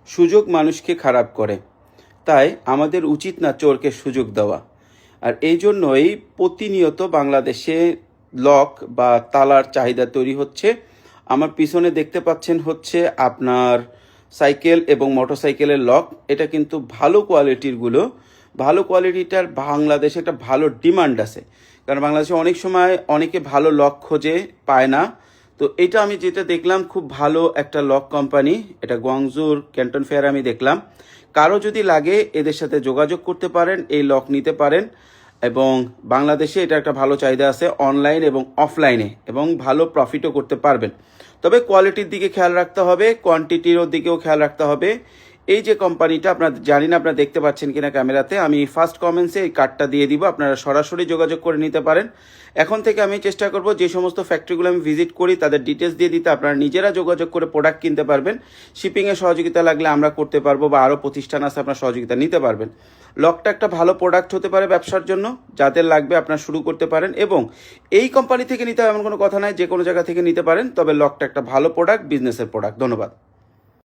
সুযোগ মানুষকে খারাপ করে, তাই আমাদের উচিত না চোরকে সুযোগ দেওয়া। আর এই জন্যই প্রতিনিয়ত বাংলাদেশে লক বা তালার চাহিদা তৈরি হচ্ছে। আমার পিছনে দেখতে পাচ্ছেন হচ্ছে আপনার সাইকেল এবং মোটরসাইকেলের লক। এটা কিন্তু ভালো কোয়ালিটিরগুলো, ভালো কোয়ালিটিটার বাংলাদেশে একটা ভালো ডিমান্ড আছে, কারণ বাংলাদেশে অনেক সময় অনেকে ভালো লক খোঁজে, পায় না। তো এটা আমি যেটা দেখলাম খুব ভালো একটা লক কোম্পানি, এটা গুয়াংজুর ক্যান্টন ফেয়ার আমি দেখলাম। কারো যদি লাগে এদের সাথে যোগাযোগ করতে পারেন, এই লক নিতে পারেন। এবং বাংলাদেশে এটা একটা ভালো চাহিদা আছে অনলাইন এবং অফলাইনে, এবং ভালো প্রফিটও করতে পারবেন। তবে কোয়ালিটির দিকে খেয়াল রাখতে হবে, কোয়ান্টিটির দিকেও খেয়াল রাখতে হবে। এই যে কোম্পানিটা, আপনার জানি না আপনারা দেখতে পাচ্ছেন কিনা ক্যামেরাতে, আমি ফার্স্ট কমেন্টসে এই কার্ডটা দিয়ে দিব, আপনারা সরাসরি যোগাযোগ করে নিতে পারেন। এখন থেকে আমি চেষ্টা করব যে সমস্ত ফ্যাক্টরিগুলো আমি ভিজিট করি তাদের ডিটেলস দিয়ে দিতে, আপনারা নিজেরা যোগাযোগ করে প্রোডাক্ট কিনতে পারবেন। শিপিংয়ে সহযোগিতা লাগলে আমরা করতে পারবো, বা আরও প্রতিষ্ঠান আছে আপনার সহযোগিতা নিতে পারবেন। লকটা একটা ভালো প্রোডাক্ট হতে পারে ব্যবসার জন্য, যাদের লাগবে আপনারা শুরু করতে পারেন। এবং এই কোম্পানি থেকে নিতে হবে এমন কোনো কথা নাই, যে কোনো জায়গা থেকে নিতে পারেন, তবে লকটা একটা ভালো প্রোডাক্ট, বিজনেসের প্রোডাক্ট। ধন্যবাদ।